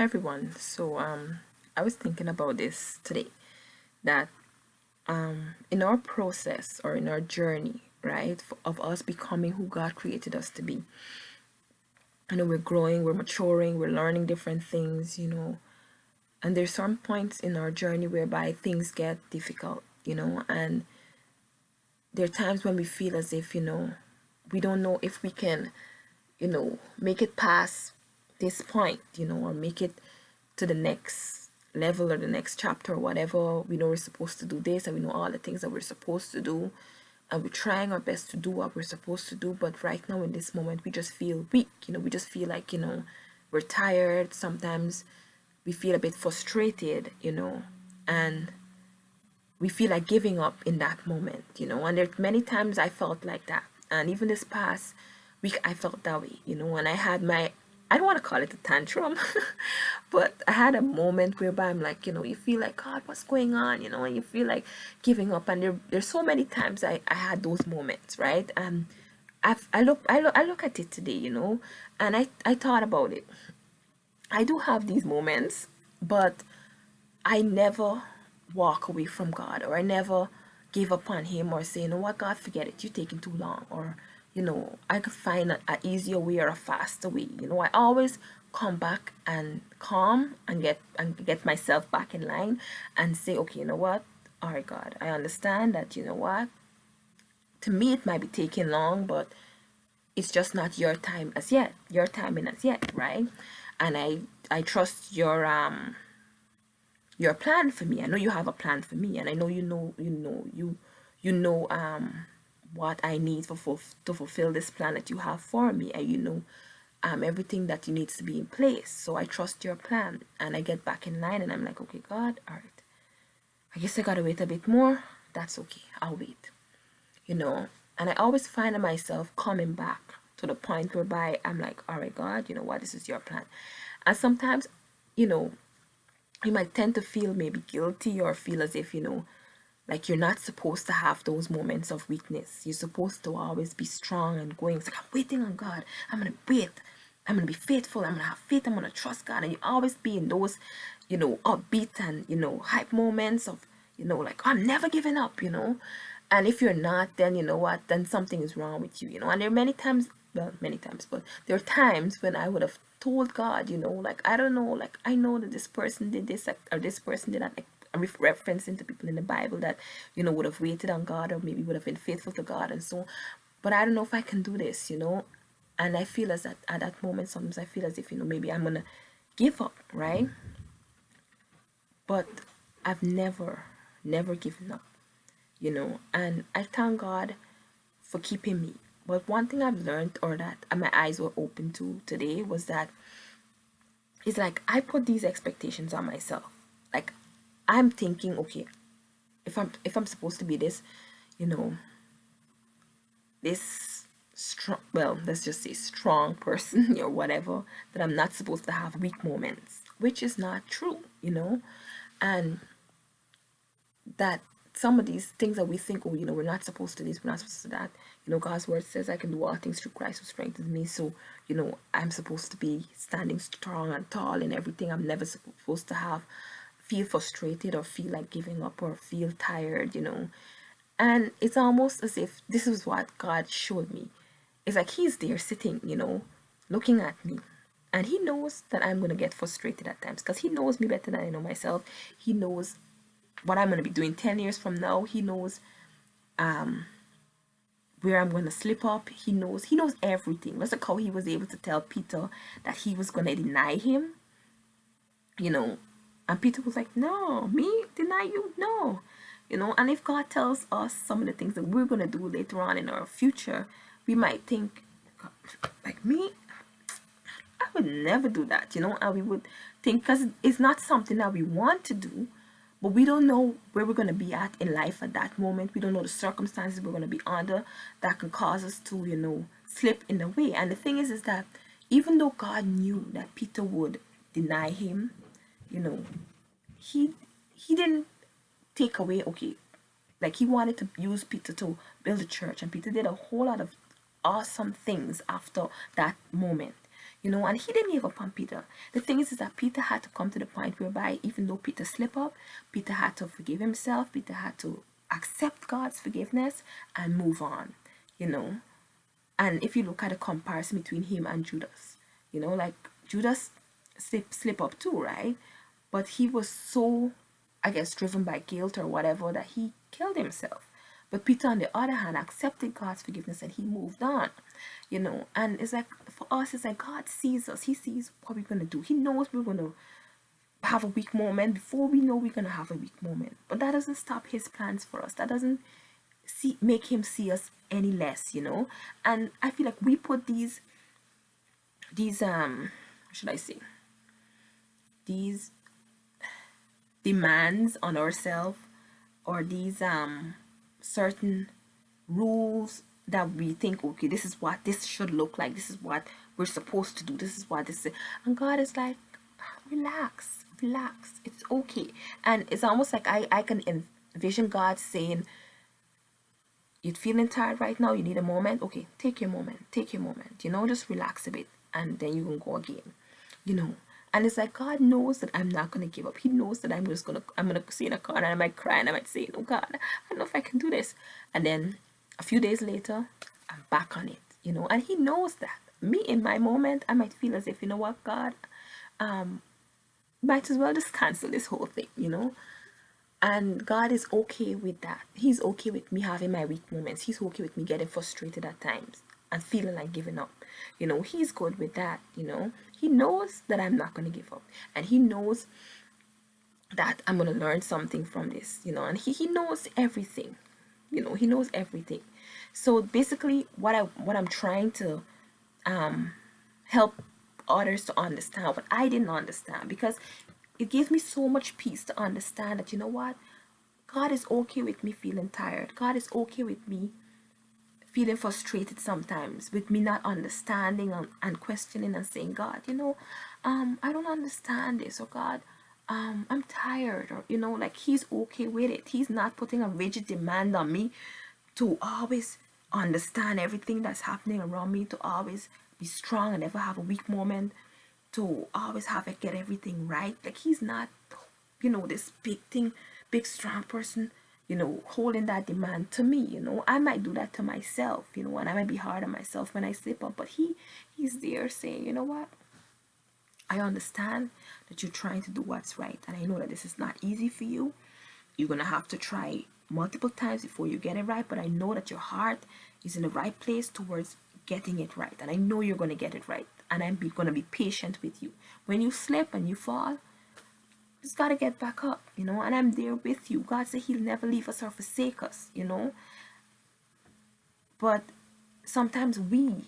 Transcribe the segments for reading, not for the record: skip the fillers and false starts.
everyone. I was thinking about this today that in our process or in our journey, right, of us becoming who God created us to be, we're growing, we're maturing, we're learning different things, and there's some points in our journey whereby things get difficult, and there are times when we feel as if, we don't know if we can, make it past this point, or make it to the next level or the next chapter or whatever. We know we're supposed to do this and we know all the things that we're supposed to do. And we're trying our best to do what we're supposed to do. But right now in this moment, we just feel weak. We just feel like, we're tired. Sometimes we feel a bit frustrated, and we feel like giving up in that moment, and there many times I felt like that. And even this past week I felt that way, and I had my, I don't want to call it a tantrum, but I had a moment whereby I'm like, you feel like, God, what's going on, and you feel like giving up. And there's so many times I had those moments, right? And I look at it today, and I thought about it. I do have these moments, but I never walk away from God, or I never give up on Him, or say, you know what, God, forget it, you're taking too long, or I could find a easier way or a faster way. I always come back and calm and get myself back in line and say, okay, you know what, all right, God, I understand that, what, to me it might be taking long, but it's just not your time as yet, your timing as yet, right? And I trust your plan for me. I know you have a plan for me, and I know you know what I need to fulfill this plan that you have for me, and everything that you needs to be in place. So I trust your plan, and I get back in line, and I'm like, okay, God, all right. I guess I gotta wait a bit more. That's okay. I'll wait. And I always find myself coming back to the point whereby I'm like, all right, God, you know what? This is your plan. And sometimes, you know, you might tend to feel maybe guilty or feel as if, like you're not supposed to have those moments of weakness. You're supposed to always be strong and going. It's like, I'm waiting on God. I'm going to wait. I'm going to be faithful. I'm going to have faith. I'm going to trust God. And you always be in those, upbeat and, hype moments of, like, I'm never giving up, And if you're not, then you know what? Then something is wrong with you, And there are many times, well, many times, but there are times when I would have told God, like, I don't know, like, I know that this person did this, like, or this person did that, like, referencing to people in the Bible that, would have waited on God or maybe would have been faithful to God and so, but I don't know if I can do this, And I feel as that at that moment, sometimes I feel as if, maybe I'm gonna give up, right? But I've never given up, and I thank God for keeping me. But one thing I've learned, or that my eyes were open to today, was that it's like I put these expectations on myself. Like, I'm thinking, okay, if I'm supposed to be this, you know, this strong, well, let's just say strong person or whatever, that I'm not supposed to have weak moments, which is not true, and that some of these things that we think, oh, we're not supposed to this, we're not supposed to that. God's word says I can do all things through Christ who strengthens me. So, I'm supposed to be standing strong and tall in everything. I'm never supposed to feel frustrated or feel like giving up or feel tired, And it's almost as if this is what God showed me. It's like He's there sitting, looking at me. And He knows that I'm going to get frustrated at times because He knows me better than I know myself. He knows what I'm going to be doing 10 years from now. He knows where I'm going to slip up. He knows everything. That's like how He was able to tell Peter that He was going to deny Him, and Peter was like, no, me deny you? No. And if God tells us some of the things that we're going to do later on in our future, we might think, like, me, I would never do that, and we would think, because it's not something that we want to do, but we don't know where we're going to be at in life at that moment. We don't know the circumstances we're going to be under that can cause us to, slip in the way. And the thing is that even though God knew that Peter would deny Him, you know, he didn't take away, okay, like He wanted to use Peter to build a church, and Peter did a whole lot of awesome things after that moment, and he didn't give up on Peter. The thing is that Peter had to come to the point whereby, even though Peter slipped up, Peter had to forgive himself, Peter had to accept God's forgiveness and move on, you know. And if you look at a comparison between him and Judas, like Judas slip up too, right? But he was so, I guess, driven by guilt or whatever that he killed himself. But Peter, on the other hand, accepted God's forgiveness and he moved on, And it's like, for us, it's like God sees us. He sees what we're going to do. He knows we're going to have a weak moment before we know we're going to have a weak moment. But that doesn't stop his plans for us. That doesn't make him see us any less, And I feel like we put these should I say, these demands on ourselves, or these certain rules that we think, okay, this is what this should look like, this is what we're supposed to do, this is what this is. And God is like, relax, it's okay. And it's almost like I can envision God saying, you're feeling tired right now, you need a moment, okay, take your moment, just relax a bit, and then you can go again, And it's like, God knows that I'm not gonna give up. He knows that I'm gonna sit in a corner and I might cry and I might say, oh God, I don't know if I can do this. And then a few days later, I'm back on it, And he knows that. Me, in my moment, I might feel as if, you know what, God, might as well just cancel this whole thing, And God is okay with that. He's okay with me having my weak moments. He's okay with me getting frustrated at times and feeling like giving up. He's good with that, He knows that I'm not going to give up. And he knows that I'm going to learn something from this, And he knows everything. He knows everything. So basically what I'm trying to help others to understand, what I didn't understand, because it gives me so much peace to understand that, what, God is okay with me feeling tired. God is okay with me feeling frustrated sometimes, with me not understanding and questioning and saying, God, I don't understand this, or God, I'm tired, or like he's okay with it. He's not putting a rigid demand on me to always understand everything that's happening around me, to always be strong and never have a weak moment, to always have to get everything right. Like he's not, this big strong person, holding that demand to me. I might do that to myself, and I might be hard on myself when I slip up, but he's there saying, you know what, I understand that you're trying to do what's right, and I know that this is not easy for you. You're gonna have to try multiple times before you get it right, but I know that your heart is in the right place towards getting it right, and I know you're gonna get it right, and I'm gonna be patient with you. When you slip and you fall, just gotta get back up, and I'm there with you. God said he'll never leave us or forsake us, but sometimes we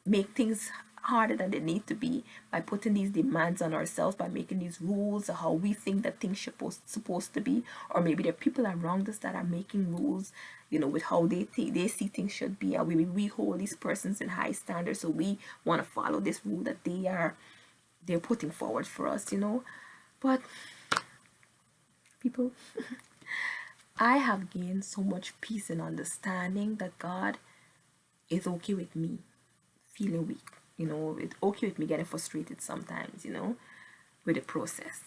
make things harder than they need to be by putting these demands on ourselves, by making these rules of how we think that things supposed to be. Or maybe there are people around us that are making rules, with how they see things should be, and we hold these persons in high standards, so we want to follow this rule that they're putting forward for us, But people, I have gained so much peace and understanding that God is okay with me feeling weak. It's okay with me getting frustrated sometimes, with the process.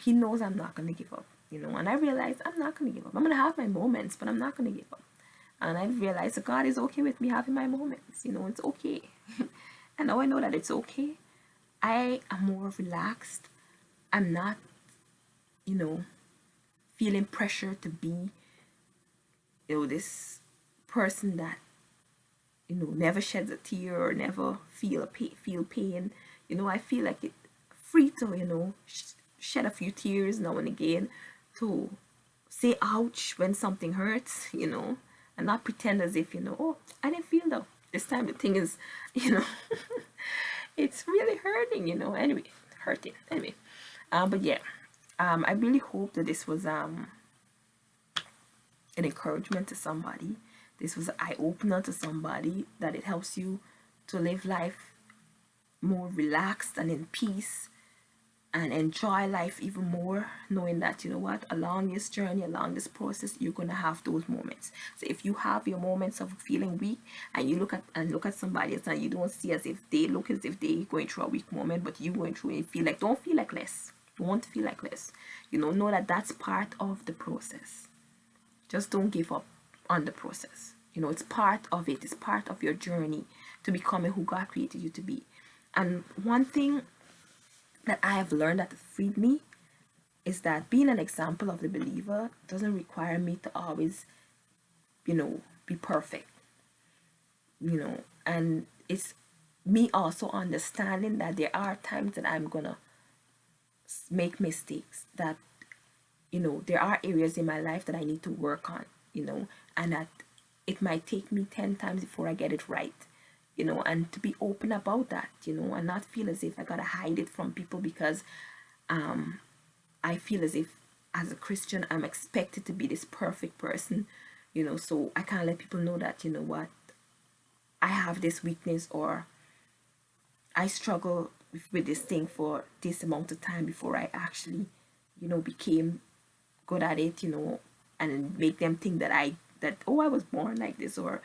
He knows I'm not going to give up, and I realize I'm not going to give up. I'm going to have my moments, but I'm not going to give up. And I realize that God is okay with me having my moments, it's okay. And now I know that it's okay. I am more relaxed. I'm not, feeling pressure to be, this person that, never sheds a tear or never feel pain. I feel like it free to, shed a few tears now and again, to say ouch when something hurts, and not pretend as if, oh, I didn't feel though. This time the thing is, it's really hurting, anyway, hurting. Anyway, but yeah, I really hope that this was an encouragement to somebody. This was an eye-opener to somebody, that it helps you to live life more relaxed and in peace, and enjoy life even more, knowing that, you know what, along this journey, along this process, you're going to have those moments. So if you have your moments of feeling weak, and you look at somebody else, and you don't see as if they look as if they going through a weak moment, but you going through it, feel like, don't feel like less. Don't feel like less. Know that that's part of the process. Just don't give up on the process. It's part of it. It's part of your journey to becoming who God created you to be. And one thing that I have learned that freed me is that being an example of the believer doesn't require me to always, be perfect, and it's me also understanding that there are times that I'm gonna make mistakes, that, there are areas in my life that I need to work on, and that it might take me 10 times before I get it right, and to be open about that, and not feel as if I gotta hide it from people because I feel as if as a Christian I'm expected to be this perfect person, so I can't let people know that, what, I have this weakness, or I struggle with this thing for this amount of time before I actually, became good at it, and make them think that oh, I was born like this, or,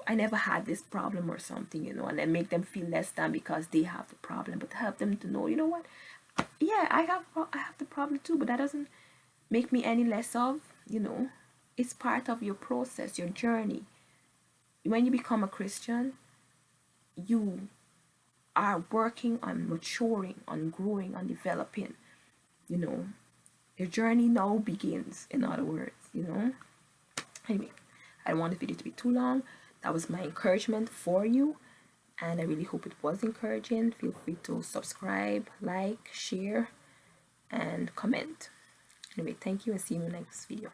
I never had this problem or something, and then make them feel less than because they have the problem, but help them to know, what, yeah, I have the problem too, but that doesn't make me any less of, it's part of your process, your journey. When you become a Christian, you are working on maturing, on growing, on developing, you know. Your journey now begins, in other words. Anyway, I don't want the video to be too long. That was my encouragement for you, and I really hope it was encouraging. Feel free to subscribe, like, share, and comment. Anyway, thank you, and see you in the next video.